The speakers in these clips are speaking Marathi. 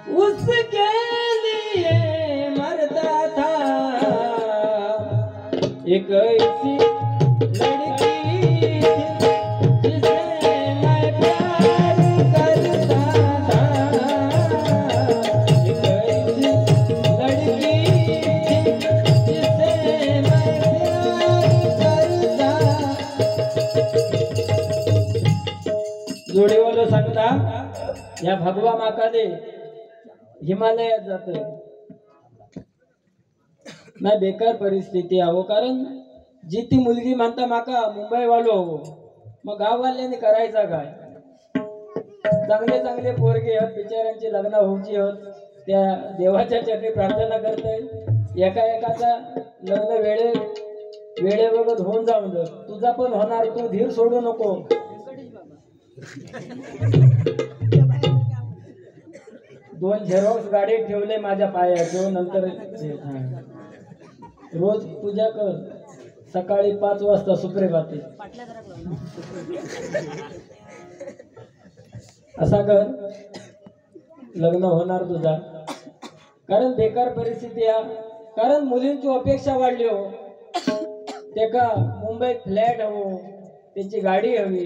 उसके लिए मरता था एक ऐसी लड़की जिसे मैं प्यार करता था एक ऐसी लड़की जिसे मैं प्यार करता जोडीवाला सांगता या भगवा माकाले हिमालयात जातोय नाही बेकार परिस्थिती आहे कारण जी ती मुलगी म्हणता माका मुंबई वालो हो मग गाववाल्यांनी करायचा काय चांगले चांगले पोरगे आहेत बिचाऱ्यांची लग्न होऊची आहेत त्या देवाच्या चरणी प्रार्थना करताय एका एकाचा लग्न वेळे बघत होऊन जाऊन दे तुझा पण होणार तू धीर सोडू नको दोन झेरॉक्स गाडी ठेवले माझ्या पायाचं नंतर रोज पूजा कर सकाळी 5 वाजता सुप्रेभाते असा कर लग्न होणार तुझा कारण बेकार परिस्थिती आहे कारण मुलींची अपेक्षा वाढली हो ते का मुंबईत फ्लॅट हवो त्याची गाडी हवी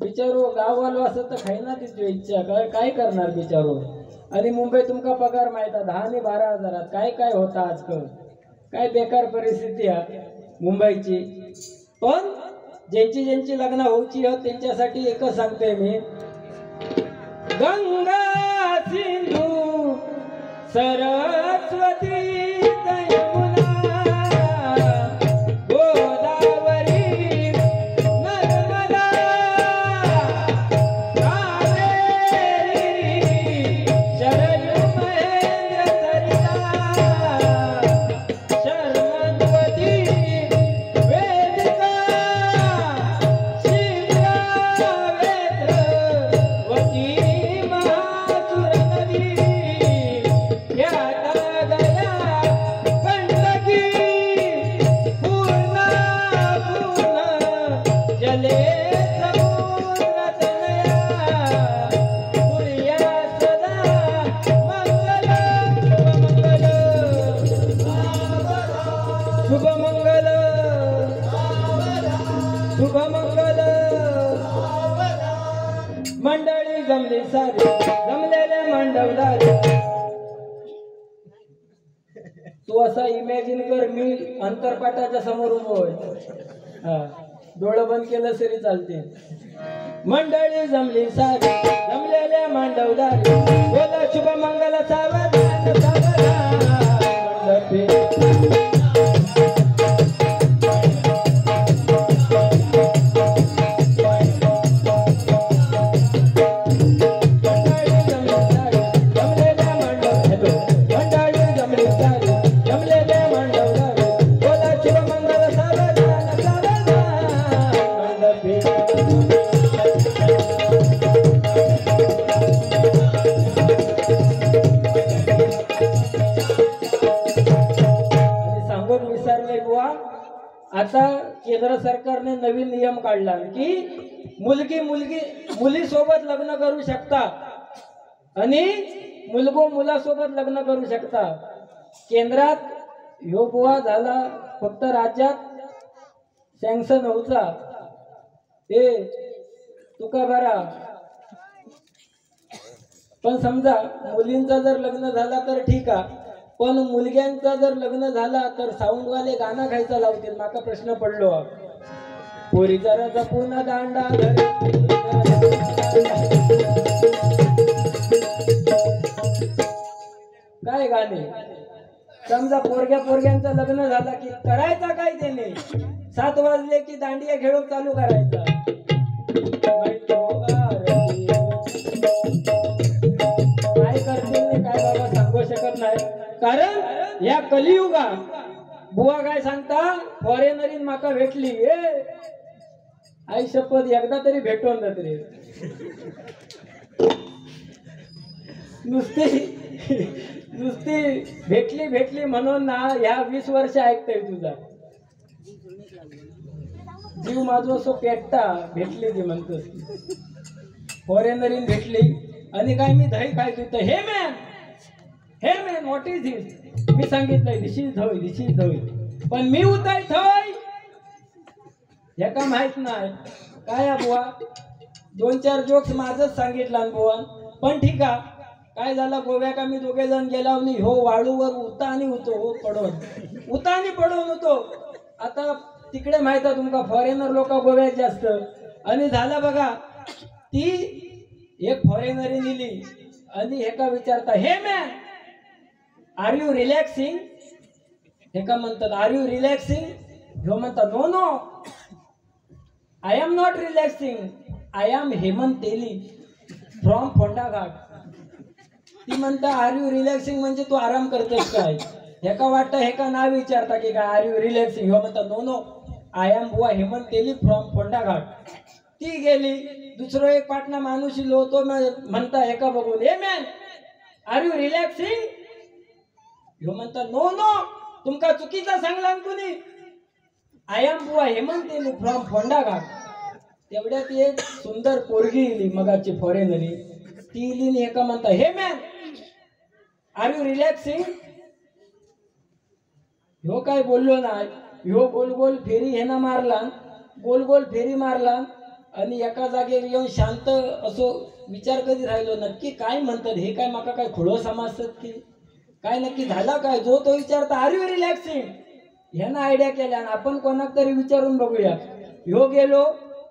बिचारो गाववालो असत तर खाईना तिची इच्छा काय करणार बिचारो आणि मुंबई तुमका पगार माहिती 10 आणि 12 हजारात काय काय होता आजकाल काय बेकार परिस्थिती आहे मुंबईची पण ज्यांची लग्न होऊची आहेत त्यांच्यासाठी एकच सांगते मी गंगा सिंधू सरस्वती यमुना गोदावरी नर्मदा कावेरी शरयू महेंद्र सरिता शर्मद्वती वेदिका शिलावेत्रवती महासुर नदी ख्याता गया गंडकी पूर्णा जले समुद्र तनया पुर्या सदा मंगल शुभ मंगल शुभ मंगल मंडळी जमली सारी जमलेले मंडवदारी तू असा इमॅजिन कर मी अंतरपाटाच्या समोर उभो आहे हा डोळं बंद केलं तरी चालते मंडळी जमली सारी जमलेल्या मांडवदारी बोला शुभ मंगल सावधान सावधान मंडपी आता केंद्र सरकारने नवीन नियम काढला की मुली सोबत लग्न करू शकता आणि मुलगो मुलासोबत लग्न करू शकता केंद्रात ह्यो बुवा झाला फक्त राज्यात सँक्शन होऊचा हे तुका बरा पण समजा मुलींचा जर लग्न झाला तर ठीक आहे पण मुलग्यांचा जर लग्न झाला तर साऊंडवाले गाणं खायचा लावतील माका प्रश्न पडलो पोरी जरा पुन्हा दांडा काय गाणे समजा पोरग्यांचं लग्न झालं की करायचा काय त्याने 7 वाजले की दांडिया खेळून चालू करायचा काय करतील काय बाबा सांगू शकत नाही कारण या कलियुगा बुवा काय सांगता फॉरेनरीन माका भेटली आई शपथ एकदा तरी भेटून जात रे नुसती भेटली म्हणून ना ह्या 20 वर्ष ऐकतोय तुझा जीव माझो सो पेटता भेटली ती म्हणतोस फॉरेनरीन भेटली आणि काय मी दही खायचो तर हे मॅन व्हॉट इज दिस. मी सांगितलंय दिस इज दही. पण मी उताय थय हे का माहित नाही काय बुवा. 2-4 जोक्स माझंच सांगितलं बुवा. पण ठीक आहे. काय झालं गोव्या का मी दोघे जण गेला नाही हो वाळूवर उतानी होतो पडून होतो. आता तिकडे माहित आहे तुमका फॉरेनर लोक गोव्यात जास्त. आणि झालं बघा ती एक फॉरेनरी नेली आणि हे का विचारता हे मॅन आर यू रिलॅक्सिंग. हे का म्हणतात आर यू रिलॅक्सिंग. ह्यो म्हणतात no I am not relaxing. I am Hemant Teli from Phonda Ghat. ती म्हणता आर यू रिलॅक्सिंग म्हणजे तू आराम करतेस काय. हे का वाटतं हे का नाव विचारता की काय आर यू रिलॅक्सिंग. ह्यो म्हणता नो आय एम बुवा हेमंत तेली फ्रॉम फोंडा घाट. ती गेली. दुसरं एक पाटणा माणूस इलो तो म्हणता एका बघून हे मॅन आर यू रिलॅक्सिंग. ह्यो म्हणता नो तुमका चुकीचा सांगला कुणी. आय एम बुवा हेमंत तेली फ्रॉम फोंडा घाट. तेवढ्यात एक सुंदर पोरगी इली मगाची फॉरेनरी. ती इली एका म्हणता हे मॅन आर यू रिलॅक्सिंग. ह्यो काय बोललो नाही. ह्यो गोल फेरी हेना मारला. गोल फेरी मारला आणि एका जागेवर येऊन शांत असो विचार कधी राहिलो नक्की काय म्हणतात हे. काय माका काय खुळो समजतात की काय नक्की झाला काय. जो तो विचारता आर यू रिलॅक्सिंग. ह्यानं आयडिया केल्या आणि आपण कोणाक तरी विचारून बघूया. ह्यो गेलो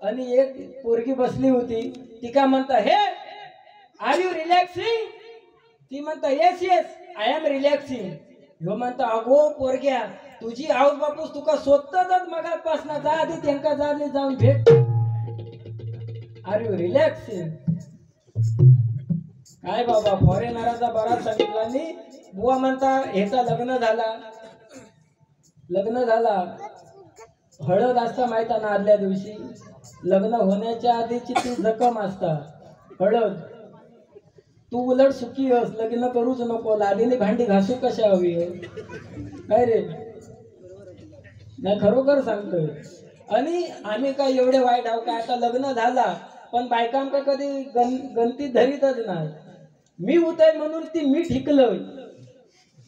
आणि एक पोरगी बसली होती. ती का म्हणता हे आर यू रिलॅक्सिंग. ती म्हणता येस आय एम रिलॅक्सिंग. ह्यो म्हणता अगो पोरग्या तुझी आऊस बापूस तुका स्वतःच मगापासना जा आधी त्यांका जाऊन भेट. Are you relaxing. काय बाबा फॉरेनराचा बराच सांगितला मी. बुवा म्हणता ह्याचा लग्न झाला हळद असता माहिती ना आदल्या दिवशी. लग्न होण्याच्या आधीची ती जखम असता हळद. तू उलट सुखी हस लग्न करूच नको. लादीने भांडी घासू कशा हवी काय रे. नाही खरोखर सांगतोय. आणि आम्ही काय एवढे वाईट आहो काय. आता लग्न झाला पण बायकांका कधी गणती धरीतच नाही. मी होतय म्हणून ती मी ठिकलोय.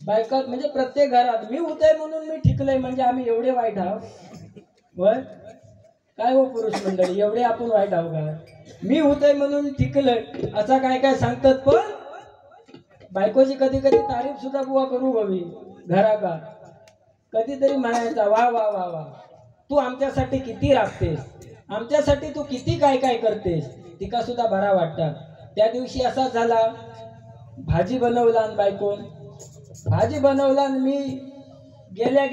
बायका म्हणजे प्रत्येक घरात मी होतय म्हणून मी ठिकलोय म्हणजे आम्ही एवढे वाईट आहोत. बर काय हो पुरुष मंडळी एवढे आपण वाईट आहो का. मी होतय म्हणून ठिकलोय असा काय सांगतात. पण बायकोची कधी तारीफ सुद्धा बुवा करू हवी घराका. कधीतरी म्हणायचा वा वा वा वा तू आमच्यासाठी किती राखतेस. आमच्यासाठी तू किती काय करतेस. तिका सुद्धा बरा वाटतात. त्या दिवशी असा झाला भाजी बनवला आणि बायकोन भाजी बनवला आणि मी गेल्या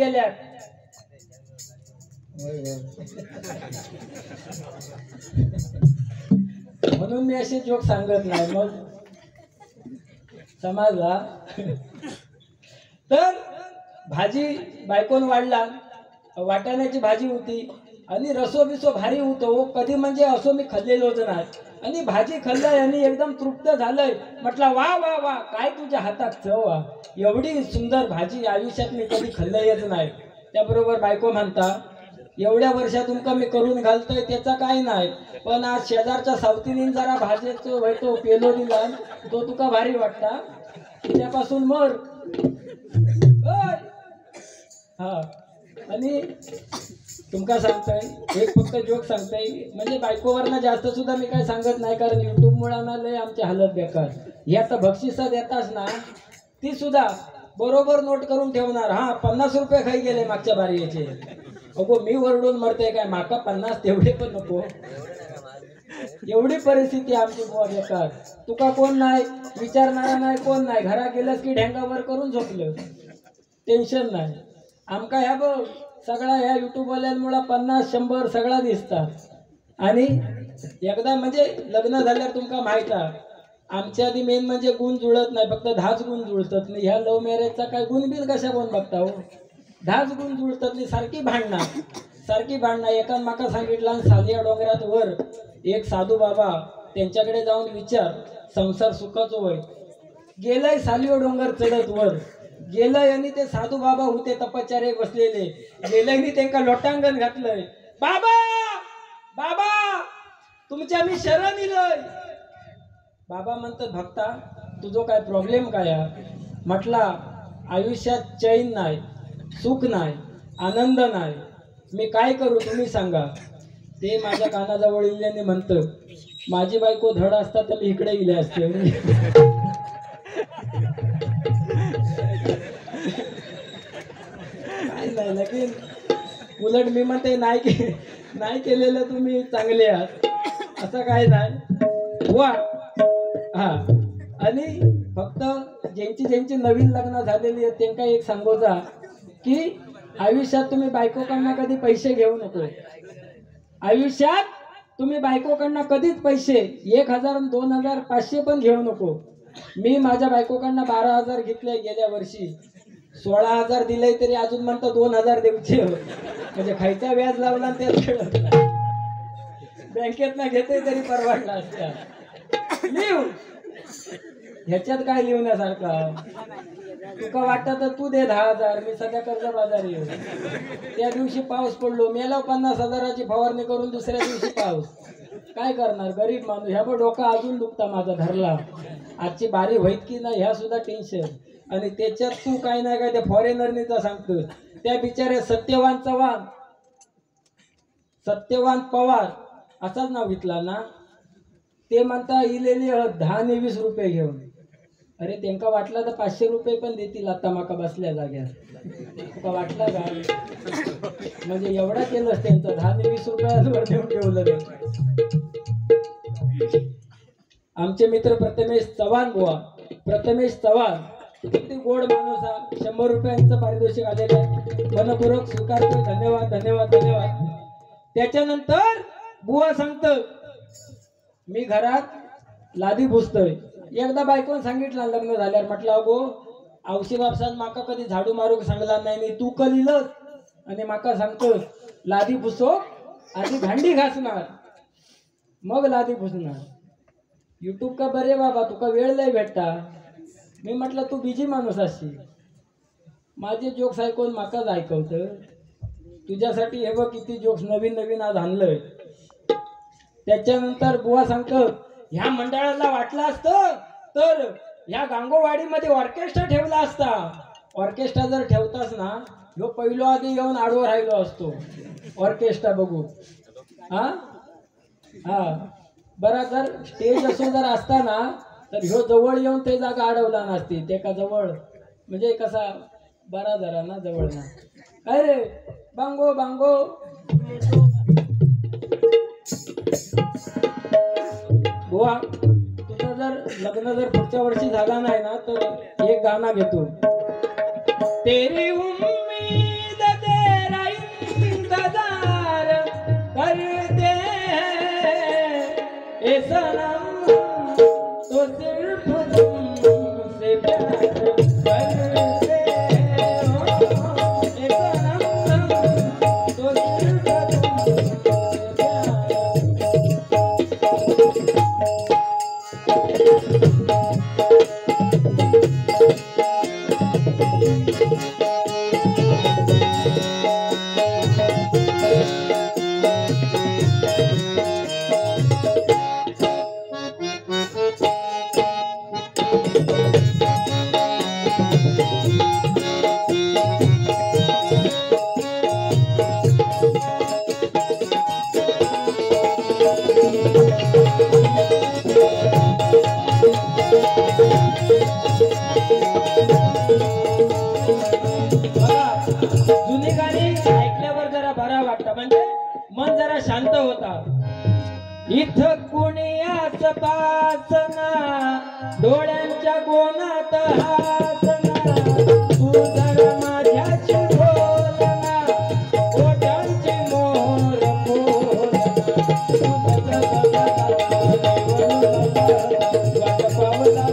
म्हणून मी असे जोक सांगत नाही मग समजला. तर भाजी बायकोन वाढला. वाटाण्याची भाजी होती आणि रसो बिसो भारी होतो. कधी म्हणजे असो मी खाल्लेलोच नाही. आणि भाजी खाल्लंय आणि एकदम तृप्त झालंय. म्हटलं वा वा वा काय तुझ्या हातात चव. एवढी सुंदर भाजी आयुष्यात मी कधी खाल्लंयच नाही. त्याबरोबर बायको म्हणता एवढ्या वर्षात तुमका मी करून घालतोय त्याचा काय नाही. पण आज शेजारच्या सावतीने जरा भाजीचं व्हायतो पेलो दिला तो तुका भारी वाटता. त्यापासून मर. हा आणि तुमका सांगतोय एक फक्त जोक सांगतोय म्हणजे बायकोवरना जास्त सुद्धा मी काय सांगत नाही. कारण युट्यूब मुळे लय आमची हालत बेकार. ही आता बक्षिसा देताच ना ती सुद्धा बरोबर नोट करून ठेवणार. हा 50 रुपये खाई गेले मागच्या बारीचे. अगो मी वरडून मरते काय माका 50 तेवढे पण नको. एवढी परिस्थिती आमची बुवा बेकार. तुका कोण नाही विचारणारा नाही कोण नाही. घरा गेलंस की ढेंगावर करून झोपलं टेन्शन नाही. आमका ह्या बघ सगळा ह्या युट्यूबवाल्यांमुळे 50-100 सगळा दिसतात. आणि एकदा म्हणजे लग्न झाल्यावर तुमका माहित आहे आमच्या आधी मेन म्हणजे गुण जुळत नाही. फक्त 10च गुण जुळतात नाही. ह्या लव्ह मॅरेजचा काय गुण बिल कशा कोण बघता हो. 10च गुण जुळतात नाही. सारखी भांडणं. एकान माका सांगितलं सालिया डोंगरात वर एक साधू बाबा त्यांच्याकडे जाऊन विचार संसार सुखाचं होय. गेलाय सालियो डोंगर चढत वर गेलंय आणि ते साधू बाबा होते तपश्चर्या बसलेले. गेलंय आणि त्यांना लोटांगण घातलंय. बाबा तुमच्या मी शरण इलोय. बाबा म्हणतात भक्ता तुझं काय प्रॉब्लेम काय आहे? म्हटला आयुष्यात चैन नाही, सुख नाही, आनंद नाही, मी काय करू तुम्ही सांगा. ते माझ्या कानाजवळ इल्याने म्हणतं माझी बायको धड असता तर मी इकडे गेले असते. काय नाही लगीन उलट मी म्हणते नाही केलेलं तुम्ही चांगले आहात असं काय नाही वा. हा आणि फक्त ज्यांची नवीन लग्न झालेली आहेत त्यांना एक सांगोचा की आयुष्यात तुम्ही बायकोकडनं कधी पैसे घेऊ नको. आयुष्यात तुम्ही बायकोकडनं कधीच पैसे 1,000 2,000 500 पण घेऊ नको. मी माझ्या बायकोकडनं 12,000 घेतले गेल्या वर्षी, 16,000 दिले तरी अजून म्हणतो 2,000 द्यायचे. म्हणजे खायचा व्याज लावला त्याच बँकेत ना घेते तरी परवडला असत्या. लिहू ह्याच्यात काय लिहिण्यासारखं? तुका वाटतं तर तू दे 10,000, मी सध्या कर्ज बाजारी येऊ. त्या दिवशी पाऊस पडलो, मेला 50,000ची फवारणी करून दुसऱ्या दिवशी पाऊस. काय करणार गरीब माणूस. ह्या पण डोका अजून दुखता माझा धरला. आजची बारी होईत की नाही ह्या सुद्धा टेन्शन. आणि त्याच्यात तू काय नाही काय त्या फॉरेनरनीचा सांगतो. त्या बिचारे सत्यवान चव्हाण, सत्यवान पवार असाच नाव घेतला ना, ते म्हणता इलेली 10 आणि 20 रुपये घेऊन. अरे त्यांका वाटलं तर 500 रुपये पण देतील आता माका बसल्या जाग्यात. तुका वाटला का? म्हणजे एवढा केलंच त्यांचं 10 आणि 20 रुपयावर देऊन ठेवलं. आमचे मित्र प्रथमेश चव्हाण बुवा, प्रथमेश चव्हाण किती गोड माणूस हा. 100 रुपयांचं पारितोषिक आलेलं आहे, मनपूर्वक स्वीकारतो. धन्यवाद धन्यवाद धन्यवाद. त्याच्यानंतर बुवा सांगतं मी घरात लादी पुसतोय. एकदा बायकोन सांगितलं लग्न झाल्यावर, म्हटलं अगो औषधी बापसान माका कधी झाडू मारूक सांगला नाही, तू कलिलच आणि माका सांगतो लादी पुसो, आधी भांडी घासणार मग लादी पुसणार. युट्यूब का बरे बाबा तुका वेळ नाही भेटता. मी म्हटलं तू बिजी माणूस अशी. माझे जोक्स ऐकून माकाच ऐकवतं. तुझ्यासाठी हे बघ किती जोक्स नवीन नवीन आज आणलंय. त्याच्यानंतर बुवा सांगतो ह्या मंडळाला वाटलं असतं तर ह्या गांगोवाडीमध्ये ऑर्केस्ट्रा ठेवला असता. ऑर्केस्ट्रा जर ठेवतास ना ह्यो पहिलो आधी येऊन आडवर राहिलो असतो ऑर्केस्ट्रा बघू. हा हा बरा जर स्टेज असो जर असताना तर ह्यो जवळ येऊन ते जागा अडवला नसती. ते का जवळ म्हणजे कसा बरा जरा ना जवळ ना. काय रे बांगो बांगो. बुवा तुझं जर लग्न जर पुढच्या वर्षी झाला नाही ना तर एक गाणं घेतो. तेरी उम्मीद तेरा इंतजार करते ए सनम तो सिर्फ तुमसे प्यार करते हो ए सनम तो सिर्फ तुमसे प्यार. जुनी गाणी ऐकल्यावर जरा बरा वाटतं, म्हणजे मन जरा शांत होता. इथं कुणी आसपासना डोळ्यांच्या गोनात हासना, तू जरा माझ्याशी बोलना ओठांची मोर बोलना. वाट पावला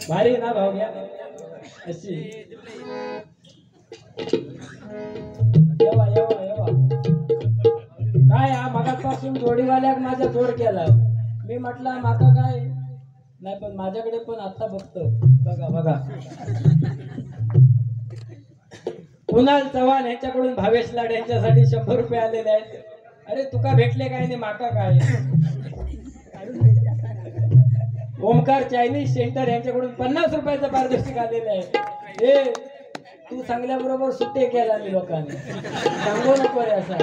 भारी ना भाऊ घ्या अशी. येवा येवा येवा काय हा मागा सकाळपासून जोडीवाल्याक माझ्या जोड केला. मी म्हटलं माका काय नाही, पण माझ्याकडे पण आता बघतो. बघा बघा, कुणाल चव्हाण यांच्याकडून भावेश लाड यांच्यासाठी 100 रुपये आलेले आहेत. अरे तुका भेटले काय नाही माका काय. ओमकार चायनीज सेंटर यांच्याकडून 50 रुपयाचं पारितोषिक आलेलं आहे. हे तू सांगल्याबरोबर सुट्टे केला मी लोकांनी, सांगू नको रे असा.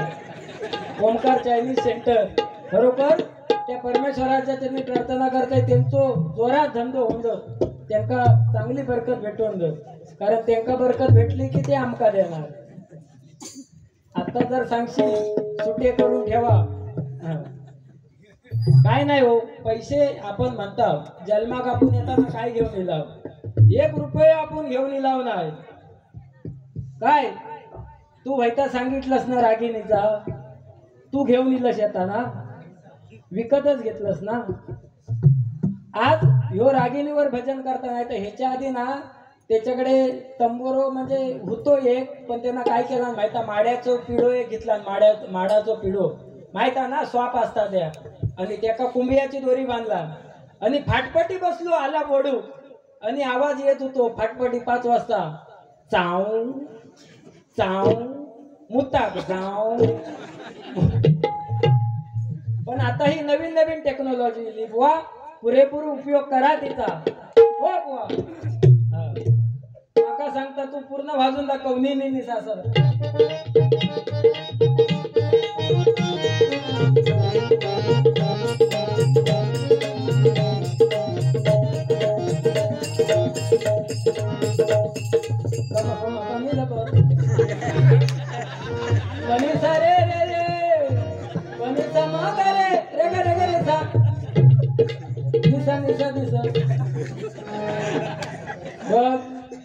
ओमकार चायनीज सेंटर खरोखर त्या परमेश्वराच्या त्यांनी प्रार्थना करताय त्यांचं जोरात धंदो होऊन जात, त्यांना चांगली बरकत भेटून जात. कारण त्यांना बरकत भेटली की ते आमका देणार. आता जर सांगशील सुट्टे करून ठेवा, काय नाही हो. पैसे आपण म्हणता जन्माक आपण येताना काय घेऊन इलाव, 1 रुपया आपण घेऊन इलाव नाही. काय तू व्हायता सांगितलंस ना रागिणीचा, तू घेऊन इलस येताना विकतच घेतलंस ना. आज ह्यो रागिणीवर भजन करता नाही तर ह्याच्या आधी ना त्याच्याकडे तंबोरो म्हणजे होतो एक, पण त्यांना काय केलं माहिती, माड्याचं पिढो एक घेतला. माडाचो पिढो माहिता ना, स्वाप असतात त्या, आणि त्याका कुंभियाची दोरी बांधला आणि फाटपटी बसलो आला बोडू आणि आवाज येत होतो फाटपटी 5 वाजता, चाव चाव मुताक चाव. पण आता ही नवीन नवीन टेक्नॉलॉजी बुवा, पुरेपूर उपयोग करा तिचा. हो बुवा, काका सांगता तू पूर्ण वाजून दाखव. नी सासर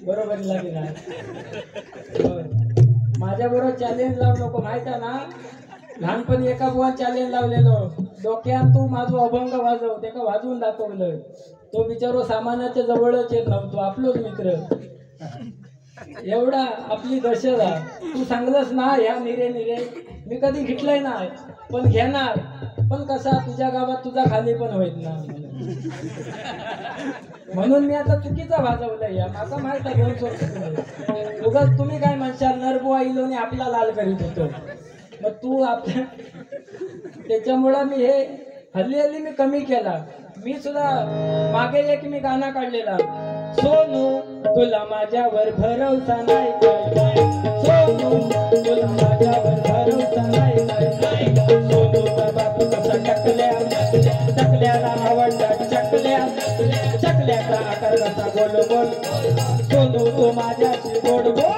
बरोबर लागेल. माझ्या बरोबर चॅलेंज लावू नको माहिती ना. लहानपणी एका बुवा चॅलेंज लावलेलं, डोक्यात तू माझं अभंग वाजव. ते का वाजवून दाखवलं. तो बिचारो सामानाच्या जवळच येत नव्हतो, आपलोच मित्र. एवढा आपली दशरा. तू सांगलंस ना ह्या निरे मी कधी घेतलंय ना, पण घेणार. पण कसा तुझ्या गावात तुझा खाली पण होईत ना, म्हणून मी आता चुकीचा वाजवलंय. या माका माहित आहे 2 वर्ष उगाच तुम्ही काय म्हणशाल नरबुवा इलोने आपला लाल करीत होतो. मग तू आपल्या त्याच्यामुळं मी हे हल्ली मी कमी केला. मी सुद्धा मागे एक मी गाणं काढलेला, सोनू तुला माझ्यावर भरवसा नाही काय, सोनू तुला माझ्यावर भरवसा नाही काय. सोनूचा बापू कसा टकल्याला आवडतात चकल्याचा आकार कसा गोल गोल. सोनू तू माझ्याशी गोड गोड.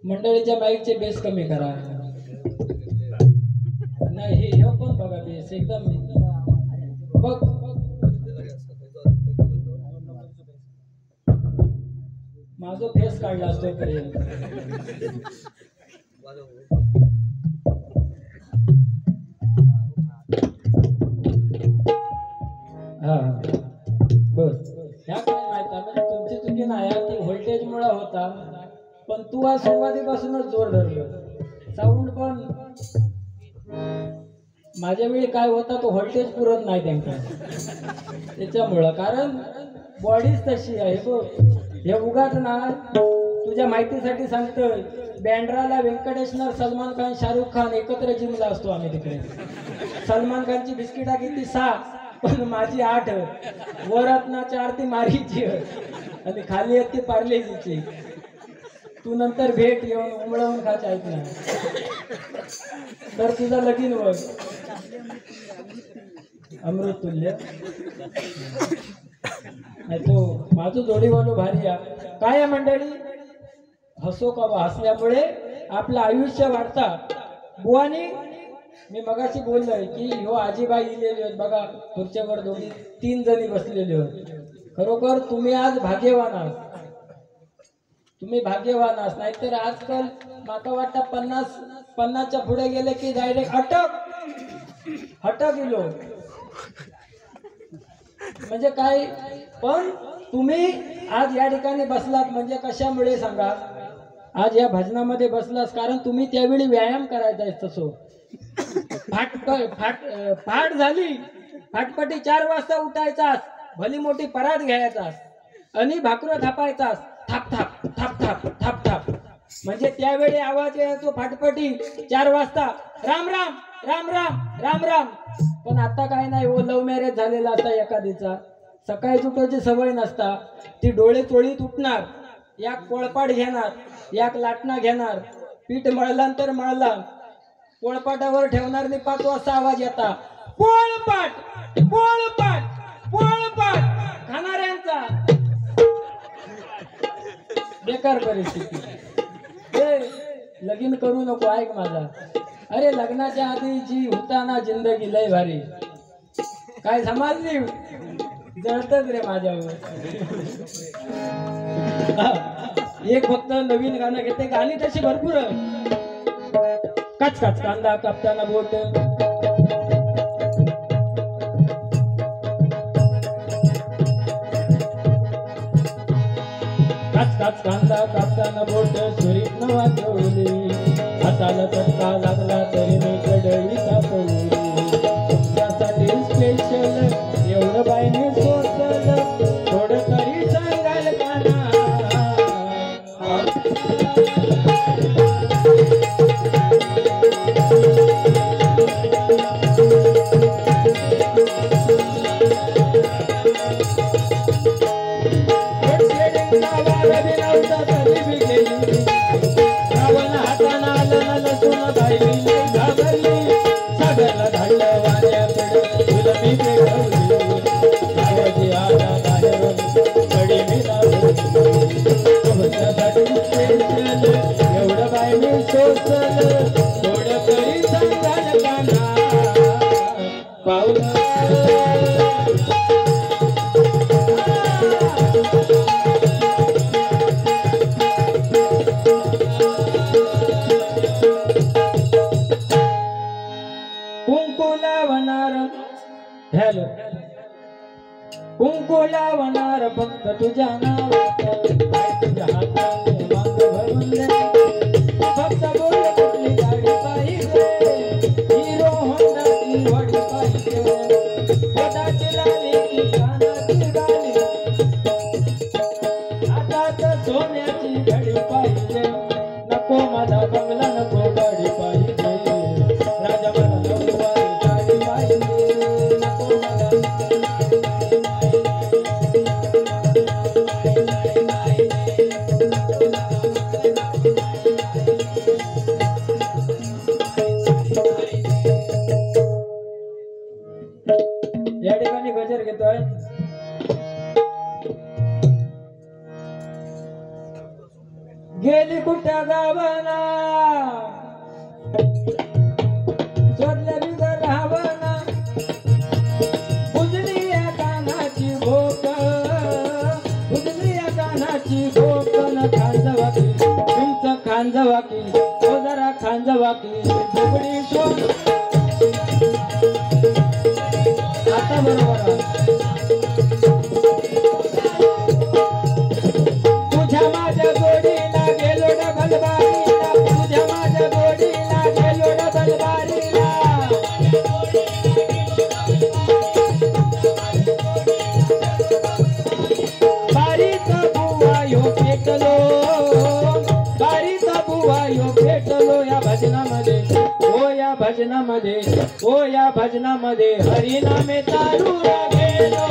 मंडळीच्या माईकचे बेस कमी करा. नाही हे पण बघा बेस एकदम बघ. माझा फेस काढला असतो पर्यंत. हा बस. ह्या काय माहिती म्हणजे तुमची चुकी नाही, ती व्होल्टेज मुळे होता. पण तू आज सुरुवातीपासूनच जोर धरलं. साऊंड पण माझ्या वेळी काय होता, तो व्होल्टेज पुरत नाही त्यांना, त्याच्यामुळं. कारण बॉडीच तशी आहे. बघ हे उगाच ना तुझ्या माहितीसाठी सांगतोय. बँड्राला व्यंकटेशनर, सलमान खान, शाहरुख खान एकत्र जिमला असतो आम्ही तिकडे. सलमान खानची बिस्किटा किती 6, पण माझी 8. वरातनाची आरती मारीची आणि खाली येते पार्लेजीची. तू नंतर भेट येऊन उमळवून खाच ऐक ना, तर तुझा लगीन वर अमृत तुल्य. तो माझं जोडीवालो भारी आहे. काय आहे मंडळी, हसो का हसल्यामुळे आपलं आयुष्य वाढता. बुवानी मी मगाशी बोललोय की ह्यो आजीबाई इलेले आहेत बघा, खुर्च्यावर 2-3 जणी बसलेले होते. खरोखर तुम्ही आज भाग्यवान आहात. तुम्ही भाग्यवान आहात. नाहीतर आजकाल माका वाटतं 50च्या पुढे गेले की डायरेक्ट हटक गेलो म्हणजे काय. पण तुम्ही आज या ठिकाणी बसलात म्हणजे कशामुळे सांगा? आज या भजनामध्ये बसलास कारण तुम्ही त्यावेळी व्यायाम करायचा आहे. तसो फाट झाली, फाटपटी 4 वाजता उठायचास, भली मोठी परात घ्यायचास आणि भाकरं थापायचास, थाप थाप थाप थाप थाप थाप, म्हणजे त्यावेळी आवाज यायचो फाटपटी 4 वाजता, राम राम राम राम राम राम. पण आता काय नाही हो, लव्ह मॅरेज झालेला असता एखादीचा, सकाळी उठायची सवय नसता, ती डोळे चोळीत उठणार, या कोळपाट घेणार, याक लाटणा घेणार, पीठ मळल्यानंतर मळला पोळपाटावर ठेवणार आणि 5 वाजता आवाज येता, पोळपाट पोळपाट पोळपाट खाणाऱ्यांचा. बेकार परिस्थिती. हे लगीन करू नको, ऐक माझा. अरे लग्नाच्या आधीची होता ना जिंदगी लय भारी, काय समजली? जळतच रे माझ्यावर. एक फक्त नवीन गाणं घेते, गाणी तशी भरपूर. काच काच कांदा कापताना बोट, काच काच कांदा कापताना बोट, सुरीत नवा ठेवली, हाताला चटका लागला तरी मी कडवी तापवली. तुमच्यासाठी स्पेशल एवढं बायने सोचलं, थोडं तरी सांगाल का ना? कुंकू लावणार फक्त तुझ्या नावाचं, तुझ्या हाताने मांग भरून दे, फक्त बोल कुठली गाडी पाहिजे, हिरो होंडाची वडी पाहिजे, पोटाची लाली की कानाची गाली, हातात सोन्याची घडी पाहिजे, नको माझा बंगला नको गाडी पाहिजे, राजा मला नऊवारी गाडी पाहिजे, नको मला या ठिकाणी गजर घेतोय. गेली कुठ्या गावाना, शोधल्या बिगर राहावना, बुजली या कानाची भोक, बुजली या कानाची भोक, न खांजवाकी तुमचं खांजवाकी, हो जरा खांजवाकी फुगडी शोध. आता बरोबर तुझ्या माझ्या जोडीला गेलो डबल बारीला, तुझ्या माझ्या जोडीला गेलो डबल बारीला, बारीचा बुवा यो पेटलो, बारीचा बुवा यो पेटलो या भजनामध्ये, ओ या भजनामध्ये, ओ या भजनामध्ये हरिनामे चालू गेलो.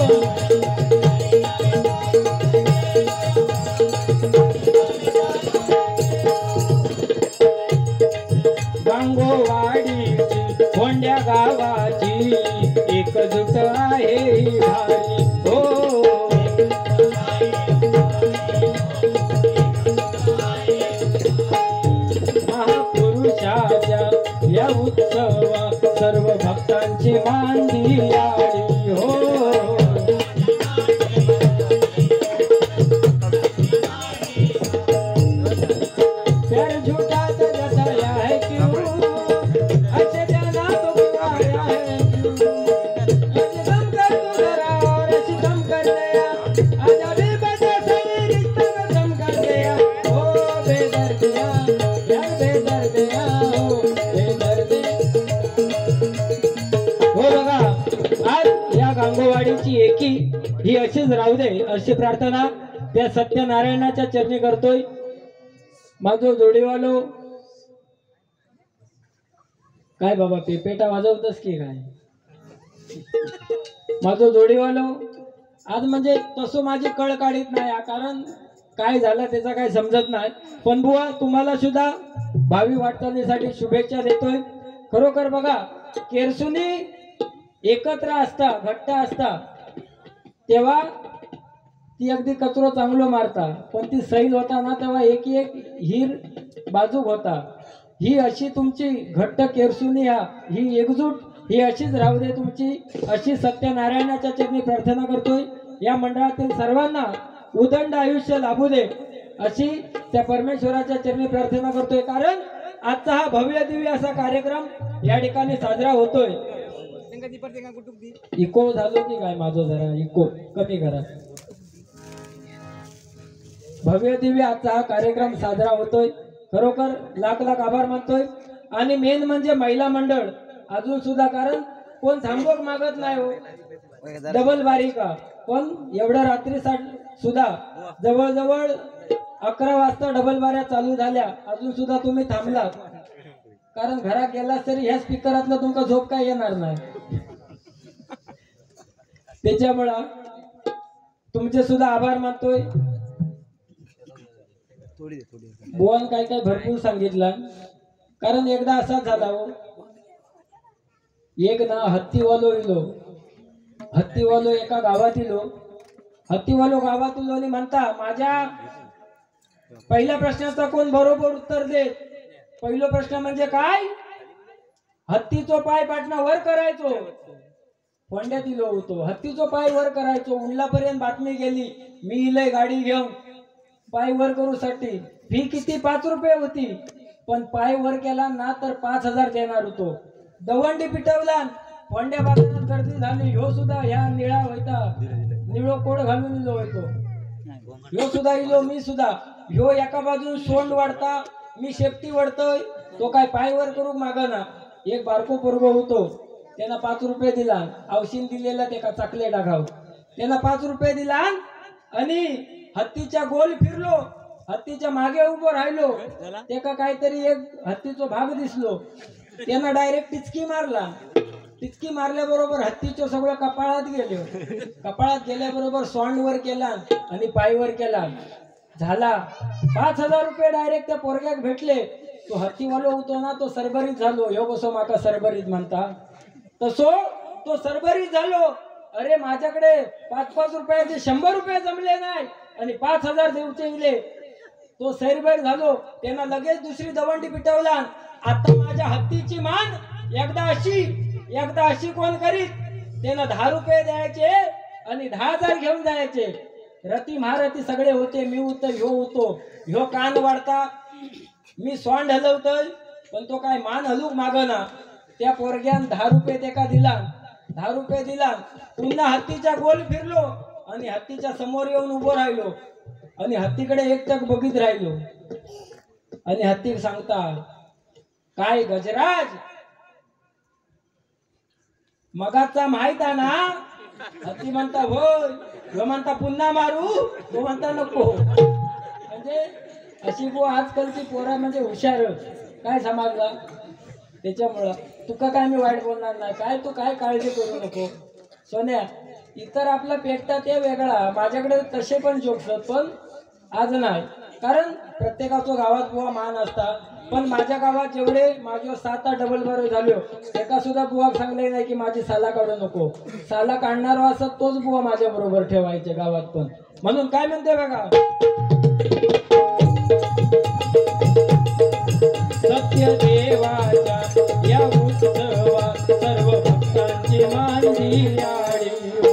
गांगोवाडीची कोंड्या गावाची एकजूट आहे ही भारी, हो महापुरुषाच्या या उत्सवा सर्व भक्तांची मांदी आली, हो प्यार झूठा तो जताया है क्यों, अच्छे जाना तो बुलाया है क्यों, सितम कर तू जरा और सितम कर दया, आजा अशीच राहू दे अशी प्रार्थना त्या सत्यनारायणाच्या चरणी करतोय. माझो जोडीवालो काय बाबा पेपेटा वाजवतस की काय? माझो जोडीवालो आज म्हणजे तसं माझी कळ काढीत नाही, कारण काय झालं त्याचा काय समजत नाही. पण बुवा तुम्हाला सुद्धा भावी वाटचालीसाठी शुभेच्छा देतोय. खरोखर बघा केरसुनी एकत्र असता घट्ट असता तेव्हा ती अगदी कचरो चांगलो मारता, पण ती सैल होता ना तेव्हा एक एक हीर बाजूक होता. ही अशी तुमची घट्ट केरसुनी ही एकजूट ही अशीच राहू दे तुमची, अशी सत्यनारायणाच्या चरणी प्रार्थना करतोय. या मंडळातील सर्वांना उदंड आयुष्य लाभू दे अशी त्या परमेश्वराच्या चरणी प्रार्थना करतोय. कारण आजचा हा भव्य दिव्य असा कार्यक्रम या ठिकाणी साजरा होतोय. इको झालो की काय माझं, जरा इको कमी करा. भव्य दिव्य आजचा हा कार्यक्रम साजरा होतोय. खरोखर लाख लाख आभार मानतोय. आणि मेन म्हणजे महिला मंडळ अजून सुद्धा, कारण कोण थांबवक मागत नाही हो डबल बारी का, पण एवढ्या रात्री सुद्धा जवळजवळ 11 वाजता डबल बाऱ्या चालू झाल्या, अजून सुद्धा तुम्ही थांबलात. कारण घरात गेलास तरी ह्या स्पीकरातलं तुमका झोप काय येणार नाही. त्याच्यामुळं तुमचे सुद्धा आभार मानतोय. बुवान काय काय भरपूर सांगितलं. कारण एकदा असाच झाला हो, एक ना हत्तीवालो एका गावात इलो. हत्तीवालो गावात इलो आणि म्हणता माझ्या पहिल्या प्रश्नाचा कोण बरोबर उत्तर देत. पहिला प्रश्न म्हणजे काय, हत्तीचो पाय पाटणा वर करायचो. फोंड्यात इलो होतो, हत्तीचो पाय वर करायचो. उंडलापर्यंत बातमी गेली, मी इलय गाडी घेऊन पाय वर करू साठी. फी किती 5 रुपये होती, पण पाय वर केला ना तर 5,000 देणार होतो. दवंडी पिटवला, फोंड्या बाजारात गर्दी झाली. ह्यो सुद्धा ह्या निळा होता, निळो कोड घालून इलो होतो. ह्यो सुद्धा इलो, मी सुद्धा. ह्यो एका बाजून सोंड वाढता, मी शेपटी वडतोय, तो काय पाय वर करू मागना. एक बारको पोरगो होतो, त्यांना 5 रुपये दिला. औषध दिलेला ते का चाकले टाकाव, त्यांना 5 रुपये दिला आणि हत्तीच्या गोल फिरलो, हत्तीच्या मागे उभं राहिलो. ते का काहीतरी एक हत्तीचा भाग दिसलो, त्यांना डायरेक्ट टिचकी मारला. टिचकी मारल्याबरोबर हत्तीचं सगळं कपाळात गेलो. कपाळात गेल्याबरोबर सोंड वर केला आणि पाय वर केला. झाला 5,000 रुपये डायरेक्ट त्या पोरग्याक भेटले. तो हत्तीवालो होतो ना तो सरभरीत झालो. ह्यो कसो माका सरभरीत म्हणता, तसो तो सरभरीत झालो. अरे माझ्याकडे 5-5 रुपयाचे 100 रुपये जमले नाही आणि 5,000 देऊचे इले. तो सैरभर झालो. त्यांना लगेच दुसरी दवंडी पिटवला. आता माझ्या हत्तीची मान एकदा अशी कोण करीत. त्यांना 10 रुपये द्यायचे आणि 10,000 घेऊन जायचे. रती महारथी सगळे होते. मी होतो, ह्यो होतो. ह्यो कान वाढता, मी सोंड हलवतोय, पण तो काय मान हलूक मागना. त्या पोरग्यान 10 रुपये त्याका दिला. 10 रुपये दिला. पुन्हा हत्तीच्या गोल फिरलो आणि हत्तीच्या समोर येऊन उभं राहिलो आणि हत्तीकडे एकटक बघित राहिलो. आणि हत्ती सांगता, काय गजराज मगाचा माहित आहे ना? हत्ती म्हणता होय. तो म्हणता पुन्हा मारू, तो म्हणता नको. म्हणजे अशी आजकालची पोरा म्हणजे हुशार, काय समजला. त्याच्यामुळं तुका काय मी वाईट बोलणार नाही. काय तू काय काळजी करू नको सोन्या. इतर आपला पेटता ते वेगळा, माझ्याकडे तसे पण जोक्स, पण आज नाही. कारण प्रत्येकाचा गावात बुवा मान असता. पण माझ्या गावात जेवढे माझ्या 7-8 डबल बारो झालो, एका सुद्धा बुवा सांगले नाही की माझी साला काढू नको. साला काढणारा असत तोच बुवा माझ्या बरोबर ठेवायचे गावात पण. म्हणून काय म्हणते बघा, सत्य देवाच्या या उत्सवा सर्व भक्तांची मांडी आळी हो.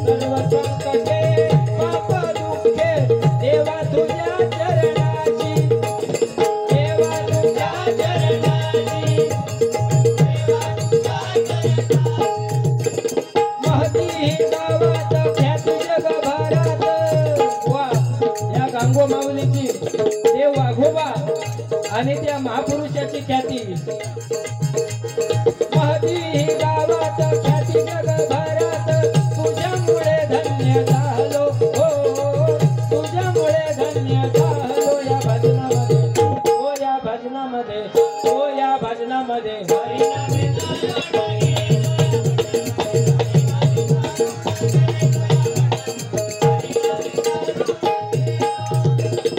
सर्व संकटे पाप दुःखे देवा तुझ्या चरणाची, देवा तुझ्या चरणाची, महती ही गावात ख्याती जगभरात. वा या गांगो माऊलीची देव वाघोबा आणि त्या महापुरुषाची ख्याती गावात ख्याती जगभरात तुझ्यामुळे धन्य झालो हो तुझ्यामुळे धन्य झालो या भजनामध्ये हो या भजनामध्ये हो या भजनामध्ये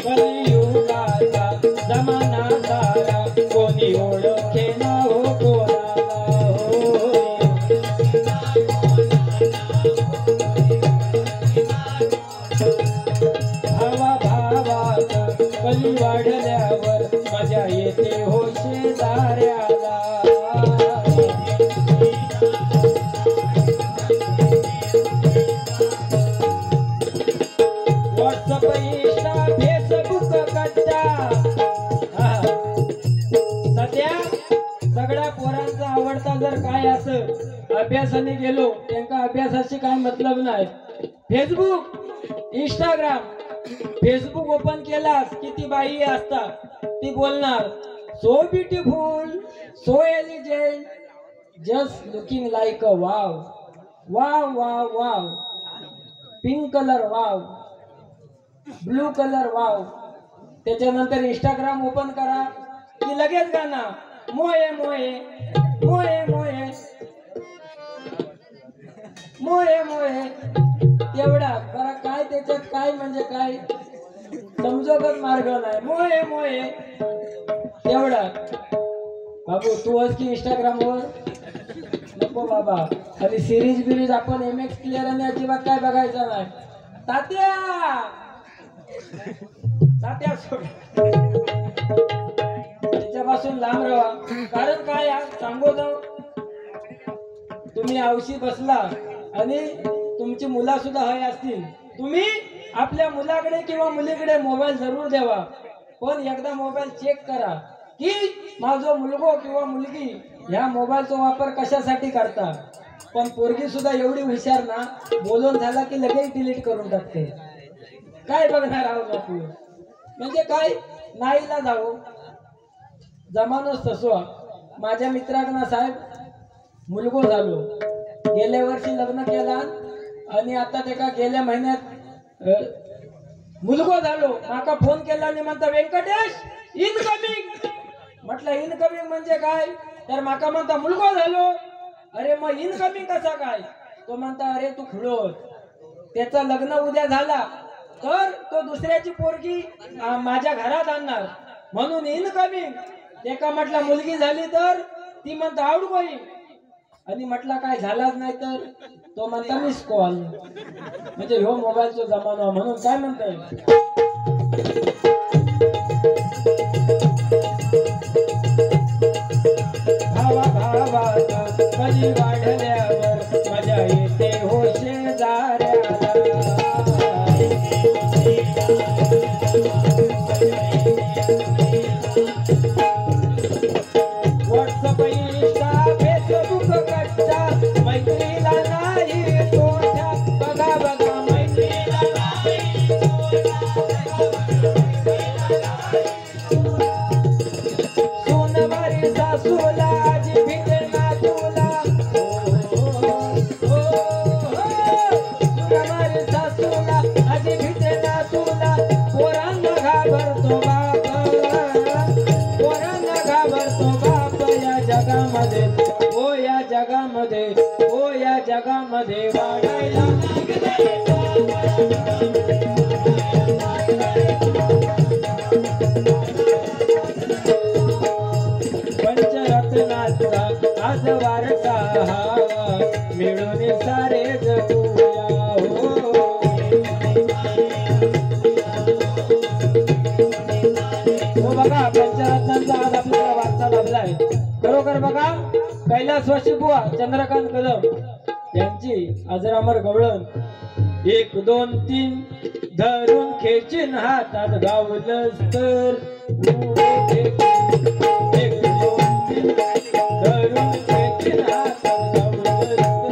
कलियुगाचा जमाना सारा कोणी ओळखे ना हो कोणाला हो भावा भावात कली वाढल्यावर मजा येते हो शेजाऱ्याला व्हॉट्सअप इंस्टा फेसबुक कट्टा सध्या सगळ्या पोरांचा आवडता जर काय असं अभ्यासाने गेलो त्यांना अभ्यासाशी काय मतलब नाही फेसबुक इंस्टाग्राम फेसबुक ओपन केलास किती बाई असतात ती बोलणार so beautiful so एलिजेंट just looking like a wow wow wow wow pink colour wow blue colour wow त्याच्यानंतर इंस्टाग्राम ओपन करा की लगेच गाणं मोये मोये मोये मोये मोये मोये एवढा बरं काय त्याच्यात काय म्हणजे काय समजोगत मार्ग नाही मोये मोये एवढा बाबू तू आज की इंस्टाग्रामवर नको बाबा आणि सिरीज बिरीज आपण MX क्लिअर आणि अजिबात काय बघायचं नाही तात्या तात्या सोड त्याच्यापासून लांब राहा कारण काय सांगू जाऊ तुम्ही आवशी बसला आणि तुमची मुला सुद्धा हय असतील तुम्ही आपल्या मुलाकडे किंवा मुलीकडे मोबाईल जरूर द्यावा पण एकदा मोबाईल चेक करा की माझा मुलगो किंवा मुलगी ह्या मोबाईलचा वापर कशासाठी करता पण पोरगी सुद्धा एवढी हुशार ना बोलून झाला की लगेच डिलीट करून टाकते काय बघणार आहोत आपण म्हणजे काय नाहीला जाऊ जमानोच तसो माझ्या मित्रांना साहेब मुलगो झालो गेल्या वर्षी लग्न केला आणि आता ते गेल्या महिन्यात मुलगो झालो माका फोन केला आणि म्हणता व्यंकटेश इनकमिंग म्हटलं इनकमिंग म्हणजे काय तर माका म्हणता मुलगो झालो अरे मग इनकमिंग कसा काय तो म्हणता अरे तू खुळोस त्याचं लग्न उद्या झाला तर तो दुसऱ्याची पोरगी माझ्या घरात आणणार म्हणून इनकमिंग एका म्हटला मुलगी झाली तर ती म्हणता आउट गोईंग आणि म्हटला काय झालाच नाही तर तो म्हणता मिस कॉल म्हणजे ह्यो मोबाईलचा जमाना म्हणून काय म्हणताय भावा भावात कधी वाढल्यावर मजा येते हो शेजाऱ्याला व्हॉट्सअप इंस्टा फेसबुक कट्टा मैत्रीला नाही तोटा बघा बघा मैत्रीला नाही सोनवारी सासूला आजी भेटना तुला सोनवारी सासूला आजी भेटना तुला पोरांना घाबरतो बाप पोरांना घाबरतो बाप या जगामध्ये ओ या जगामध्ये ओ या जगामध्ये वाढायला पंचरत्नाचा आज वारसा हा मिळून सारे जगूया हो बघा पंचरत्नांचा आज आपल्याला वारसा लाभलाय खरोखर बघा कैलासवासी बुवा चंद्रकांत कदम यांची अजरामर गवळण 1 2 3 धरून खेचीन हातात गावलं तर 1 2 3 धरून खेचीन हातात गावलं तर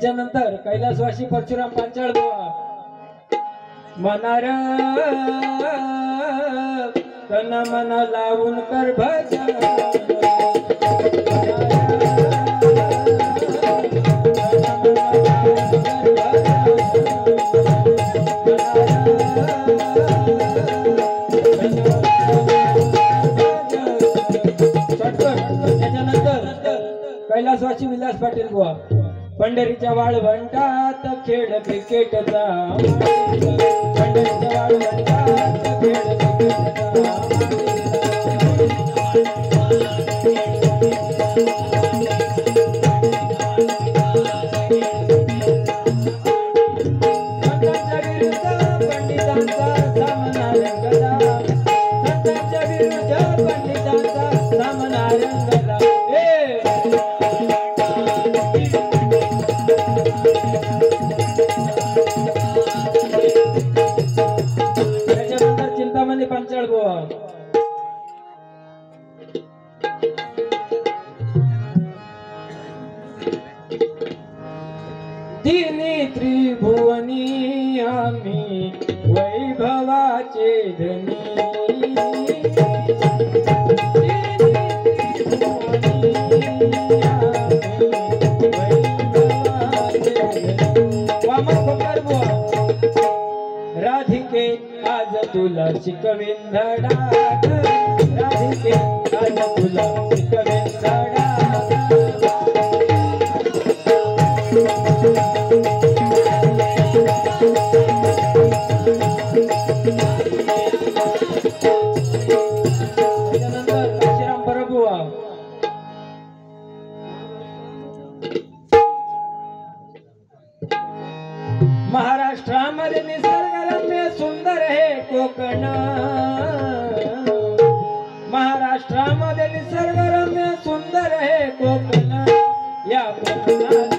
त्याच्यानंतर कैलासवासी परशुराम पांचाळ बुवा मनार तन मन लावून कर भजन कैलासवासी विलास पाटील बुवा पंढरीच्या वाळवंटात खेळ क्रिकेटचा पंढरीच्या वाळवंटात खेळ संतांच्या विरुद्ध पंडितांचा सामना रंगला संतांच्या विरुद्ध पंडितांचा सामना रंगला चिंतामणी पांचाळ बुवा तिन्ही त्रिभुवनी आम्ही वैभवाचे धनी राधिके आज तुला शिकवीन धडा राधिके आज तुला शिकवीन धडा त्यानंतर काशीराम परबुवा महाराष्ट्रामध्ये निसर्गरम्य सुंदर हे कोकण महाराष्ट्रामध्ये निसर्गरम्य सुंदर हे कोकण या कोकणात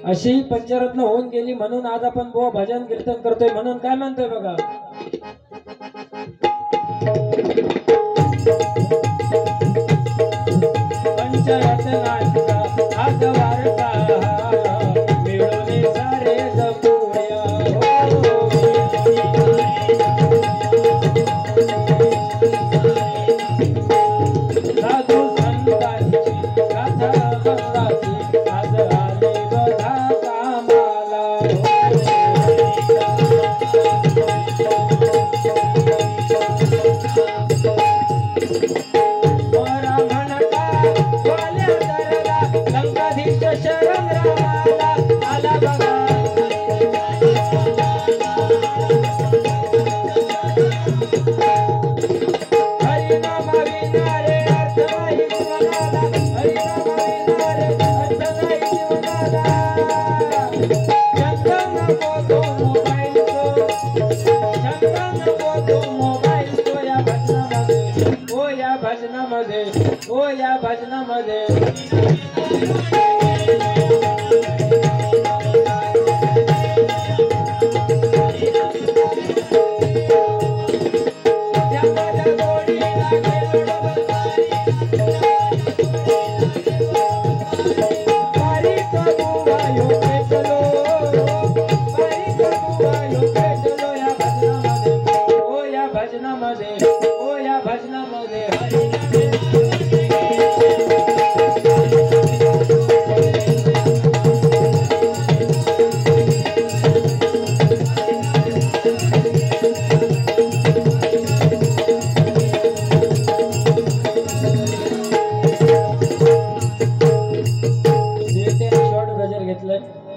अशी पंचरत्न होऊन गेली म्हणून आज आपण बुवा भजन कीर्तन करतोय म्हणून काय म्हणतोय बघा पंचरत्नांचा आज वारसा मिळून सारे जपूया साधू संतांची गाथा गंगाची आज आली बघा कामाला मोरा म्हणता वाल्या दरला लंकाधीश शरण रामाला आला बघा हरिनाम विनारे अर्थ नाही जीवनाला हरिनाम विनारे अर्थ नाही जीवनाला चंदन नको मोबाईल तो चंदन नको मोबाईल तो या भजनामध्ये ओ या भजनामध्ये घेतलंय